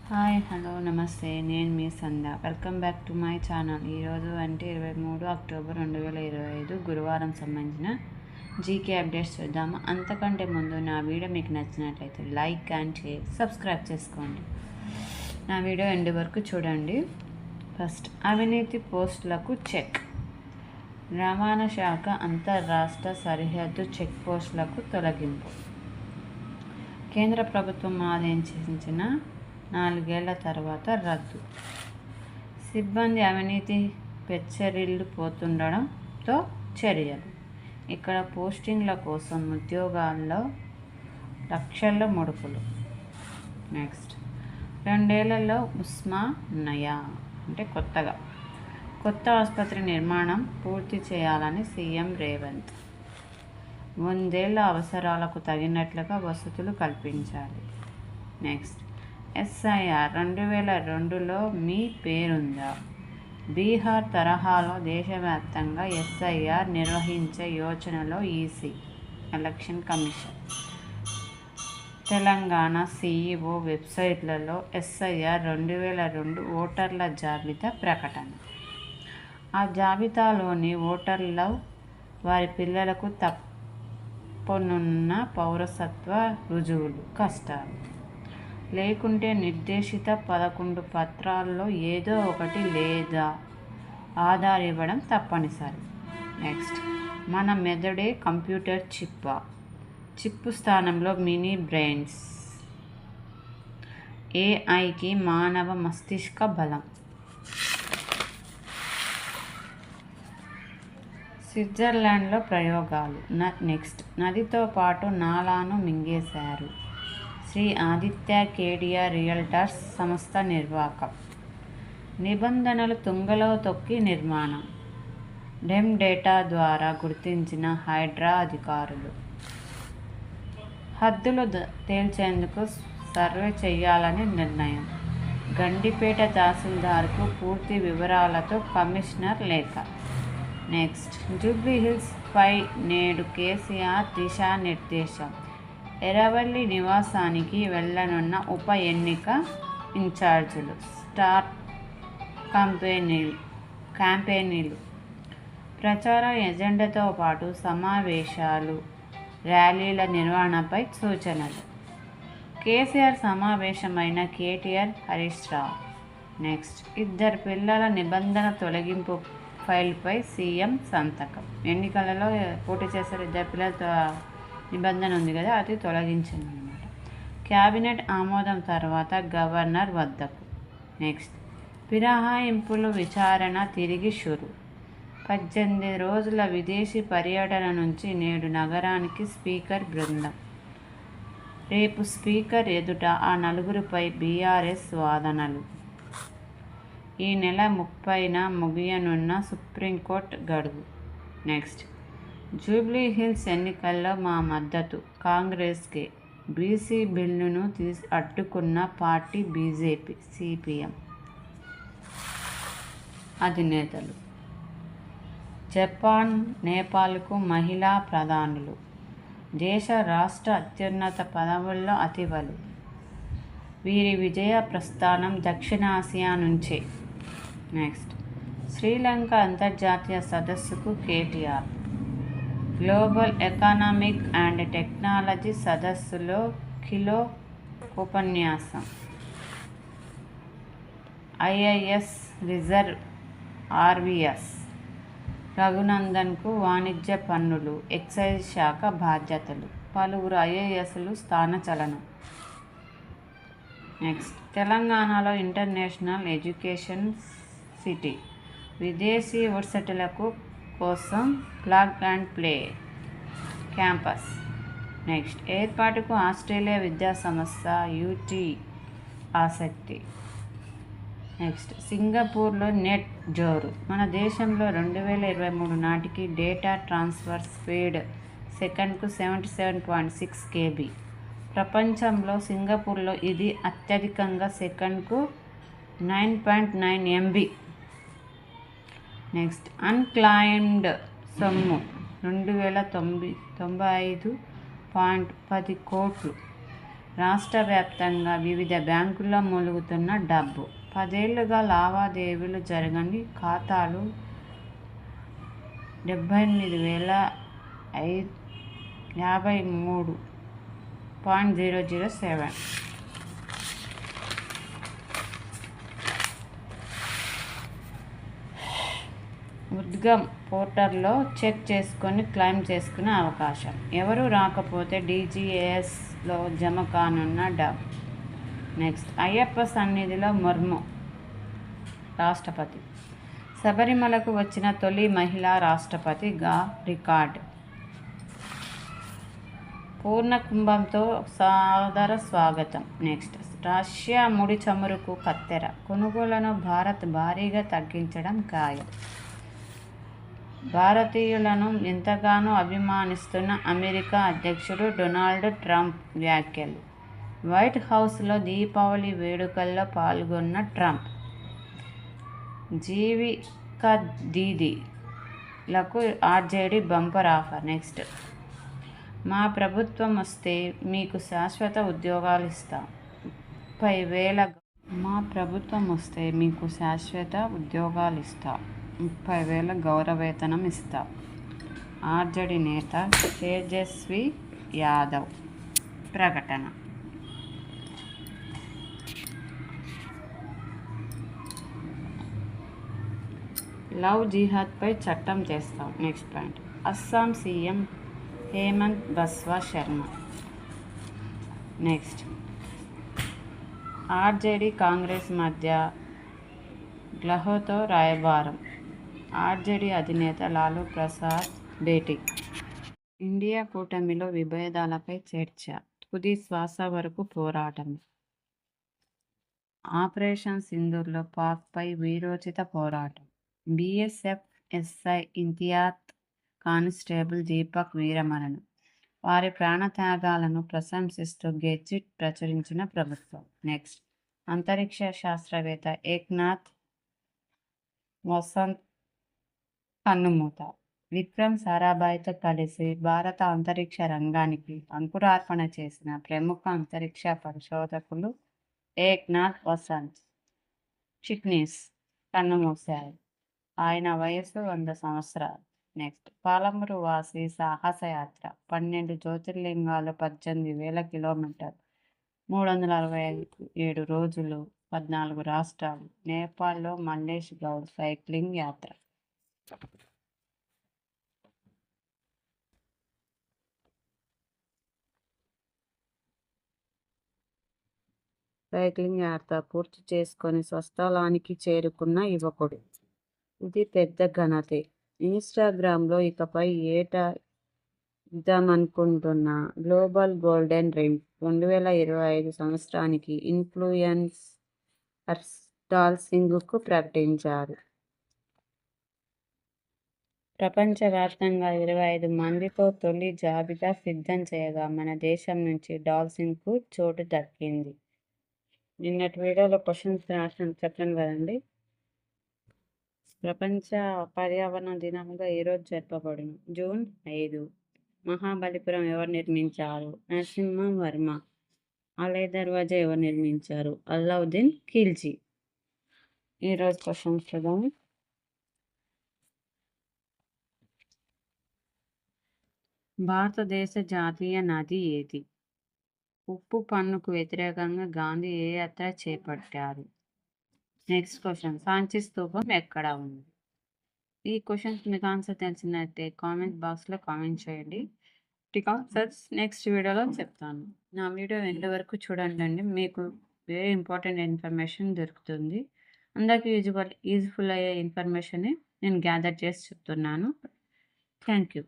Hi hello నమస్తే, నేను మీ Sandhya. Welcome back to my channel. ఈరోజు అంటే 23 అక్టోబర్ 2025 గురువారం సంబంధించిన జీకే అప్డేట్స్ చూద్దాము. అంతకంటే ముందు నా వీడియో మీకు నచ్చినట్లయితే లైక్ అండ్ షేర్, సబ్స్క్రైబ్ చేసుకోండి. నా వీడియో ఎండ్ వరకు చూడండి. ఫస్ట్, అవినీతి పోస్టులకు చెక్. రవాణా శాఖ అంతర్రాష్ట్ర సరిహద్దు చెక్ పోస్టులకు తొలగింపు. కేంద్ర ప్రభుత్వం ఆదేశించిన 4 ఏళ్ల తర్వాత రద్దు. సిబ్బంది అవినీతి పెచ్చరిల్లిపోతుండడంతో చర్యలు. ఇక్కడ పోస్టింగ్ల కోసం ఉద్యోగాల్లో లక్షల ముడుపులు. నెక్స్ట్, 2 ఏళ్లలో ఉస్మానియా అంటే కొత్త ఆసుపత్రి నిర్మాణం పూర్తి చేయాలని సీఎం రేవంత్. 100 ఏళ్ల అవసరాలకు తగినట్లుగా వసతులు కల్పించాలి. నెక్స్ట్, ఎస్ఐఆర్ 2002లో మీ పేరుందా? బీహార్ తరహాలో దేశవ్యాప్తంగా ఎస్ఐఆర్ నిర్వహించే యోచనలో EC, election commission. Telangana CEO వెబ్సైట్లలో ఎస్ఐఆర్ 2002 ఓటర్ల జాబితా ప్రకటన. ఆ జాబితాలోని ఓటర్లు వారి పిల్లలకు తప్పనున్న పౌరసత్వ రుజువులు కష్టాలు, లేకుంటే నిర్దేశిత 11 పత్రాల్లో ఏదో ఒకటి లేదా ఆధార్ ఇవ్వడం తప్పనిసరి. నెక్స్ట్, మన మెదడే కంప్యూటర్ చిప్పు స్థానంలో మినీ బ్రెయిన్స్. ఏఐకి మానవ మస్తిష్క బలం. స్విట్జర్లాండ్లో ప్రయోగాలు. నెక్స్ట్, నదితో పాటు నాలాను మింగేశారు. శ్రీ ఆదిత్య కేడియా రియల్టర్స్ సంస్థ నిర్వాకం. నిబంధనలు తుంగలో తొక్కి నిర్మాణం. డెమ్ డేటా ద్వారా గుర్తించిన హైడ్రా అధికారులు. హద్దులు తేల్చేందుకు సర్వే చేయాలని నిర్ణయం. గండిపేట తహసీల్దార్కు పూర్తి వివరాలతో కమిషనర్ లేఖ. నెక్స్ట్, జూబ్లీహిల్స్ పై నేడు కేసీఆర్ దిశానిర్దేశం. ఎర్రవల్లి నివాసానికి వెళ్లనున్న ఉప ఎన్నిక ఇన్ఛార్జీలు. స్టార్ క్యాంపెయిన్లు. ప్రచార ఎజెండాతో పాటు సమావేశాలు, ర్యాలీల నిర్వహణపై సూచనలు. కేసీఆర్ సమావేశమైన కేటీఆర్, హరీష్ రావు. నెక్స్ట్, 2 పిల్లల నిబంధన తొలగింపు ఫైల్పై సీఎం సంతకం. ఎన్నికలలో పోటీ చేశారు, 2 పిల్లలతో నిబంధన ఉంది కదా, అది తొలగించింది అన్నమాట. క్యాబినెట్ ఆమోదం తర్వాత గవర్నర్ వద్దకు. నెక్స్ట్, ఫిరాయింపుల విచారణ తిరిగి షురు. 18 రోజుల విదేశీ పర్యటన నుంచి నేడు నగరానికి స్పీకర్ బృందం. రేపు స్పీకర్ ఎదుట ఆ 4గురిపై బీఆర్ఎస్ వాదనలు. ఈ నెల 30న ముగియనున్న సుప్రీంకోర్టు గడువు. నెక్స్ట్, జూబ్లీహిల్స్ ఎన్నికల్లో మా మద్దతు కాంగ్రెస్కే. బీసీ బిల్లును అడ్డుకున్న పార్టీ బీజేపీ, సిపిఎం అధినేతలు. జపాన్, నేపాల్కు మహిళా ప్రధానులు. దేశ రాష్ట్ర అత్యున్నత పదవుల్లో అతివలు. వీరి విజయ ప్రస్థానం దక్షిణాసియా నుంచే. నెక్స్ట్, శ్రీలంక అంతర్జాతీయ సదస్సుకు KTR. Global economic and technology సదస్సులో కిలో ఉపన్యాసం. ఐఐఎస్ రిజర్వ్ ఆర్వీఎస్ రఘునందన్కు వాణిజ్య పన్నులు, ఎక్సైజ్ శాఖ బాధ్యతలు. పలువురు ఐఏఎస్లు స్థానచలనం. నెక్స్ట్, తెలంగాణలో ఇంటర్నేషనల్ ఎడ్యుకేషన్ సిటీ. విదేశీ వర్సిటీలకు కోసం plug and play campus. Next, ఏర్పాటుకు ఆస్ట్రేలియా విద్యా సంస్థ యూటీ ఆసక్తి. నెక్స్ట్, సింగపూర్లో నెట్ జోరు. మన దేశంలో 2023 నాటికి డేటా ట్రాన్స్ఫర్ స్పీడ్ సెకన్కు 77.6 KB. ప్రపంచంలో సింగపూర్లో ఇది అత్యధికంగా, సెకన్కు 9.9 MB. నెక్స్ట్, అన్క్లైమ్డ్ సొమ్ము 2095.10 కోట్లు. రాష్ట్ర వ్యాప్తంగా వివిధ బ్యాంకుల్లో మూలుగుతున్న డబ్బు. 10 ఏళ్లుగా లావాదేవీలు జరగని ఖాతాలు 78,053.007. ఉద్గమ్ పోర్టల్లో చెక్ చేసుకొని క్లెయిమ్ చేసుకునే అవకాశం. ఎవరు రాకపోతే DGS-లో జమ కానున్న డబ్బు. నెక్స్ట్, అయ్యప్ప సన్నిధిలో ముర్ము రాష్ట్రపతి. శబరిమలకు వచ్చిన తొలి మహిళా రాష్ట్రపతిగా రికార్డు. పూర్ణ కుంభంతో సాదర స్వాగతం. నెక్స్ట్, రష్యా ముడి చమురుకు కత్తెర. కొనుగోళ్లను భారత్ భారీగా తగ్గించడం ఖాయం. భారతీయులను ఎంతగానో అభిమానిస్తున్న అమెరికా అధ్యక్షుడు డొనాల్డ్ ట్రంప్ వ్యాఖ్యలు. వైట్ హౌస్లో దీపావళి వేడుకల్లో పాల్గొన్న ట్రంప్. జీవిక దీదీలకు RJD బంపర్ ఆఫర్. నెక్స్ట్, మా ప్రభుత్వం వస్తే మీకు శాశ్వత ఉద్యోగాలు ఇస్తాం. 30,000 గౌరవవేతనం ఇస్తాం. RJD నేత తేజస్వి యాదవ్ ప్రకటన. లవ్ జిహాద్పై చట్టం చేస్తాం. Next point, Assam CM Himanta Biswa Sarma. Next, RJD Congress మధ్య గ్లహోతో రాయబారం. RJD అధినేత లాలూ ప్రసాద్ భేటీ. ఇండియా కూటమిలో విభేదాలపై చర్చ. తుది శ్వాస వరకు పోరాటం. ఆపరేషన్ సింధూర్లో పాక్పై వీరోచిత పోరాటం. BSF SI Imtiaz constable Deepak వీరమరణం. వారి ప్రాణత్యాగాలను ప్రశంసిస్తూ గెజిట్ ప్రచురించిన ప్రభుత్వం. నెక్స్ట్, అంతరిక్ష శాస్త్రవేత్త ఏక్నాథ్ వసంత్ కన్నుమూత. విక్రమ్ సారాభాయ్తో కలిసి భారత అంతరిక్ష రంగానికి అంకురార్పణ చేసిన ప్రముఖ అంతరిక్ష పరిశోధకులు ఏక్నాథ్ వసంత్ చిట్నీస్ కన్నుమూశారు. ఆయన వయసు 100 సంవత్సరాలు. నెక్స్ట్, పాలమూరు వాసి సాహసయాత్ర. 12 జ్యోతిర్లింగాలు, 18,000 కిలోమీటర్లు, 367 రోజులు, 14 రాష్ట్రాలు. నేపాల్లో మల్లేష్ గౌడ్ సైక్లింగ్ యాత్ర. పూర్తి చేసుకొని స్వస్థలానికి చేరుకున్న యువకుడు. ఇది పెద్ద ఘనతే. ఇన్స్టాగ్రామ్లో ఇకపై ఏటా ఇద్దామనుకుంటున్న గ్లోబల్ గోల్డెన్ రింగ్ 2025 సంవత్సరానికి ఇన్ఫ్లుయెన్సర్ డాల్సింగ్కు ప్రకటించారు. ప్రపంచవ్యాప్తంగా 25 మందితో తొలి జాబితా సిద్ధం చేయగా మన దేశం నుంచి డాల్సింగ్కు చోటు దక్కింది. నిన్నటి వీడియోలో క్వశ్చన్స్ రాసిన చెప్పాను కదండి. ప్రపంచ పర్యావరణ దినంగా ఈరోజు జరపబడును. జూన్ 5. మహాబలిపురం ఎవరు నిర్మించారు? నరసింహవర్మ. ఆలయ దర్వాజా ఎవరు నిర్మించారు? అల్లావుద్దీన్ ఖిల్జీ. ఈరోజు క్వశ్చన్స్ చూద్దాం. భారతదేశ జాతీయ నది ఏది? ఉప్పు పన్నుకు వ్యతిరేకంగా గాంధీ ఏ యాత్ర చేపట్టారు? నెక్స్ట్ క్వశ్చన్, సాంచి స్తూపం ఎక్కడ ఉంది? ఈ క్వశ్చన్స్ మీకు ఆన్సర్ తెలిసినట్టే కామెంట్ బాక్స్లో కామెంట్ చేయండి. ఆన్సర్స్ నెక్స్ట్ వీడియోలో చెప్తాను. నా వీడియో ఎంతవరకు చూడండి, మీకు వెరీ ఇంపార్టెంట్ ఇన్ఫర్మేషన్ దొరుకుతుంది. అందరికీ యూజ్ఫుల్ అయ్యే ఇన్ఫర్మేషన్ నేను గ్యాదర్ చేసి చెప్తున్నాను. Thank you.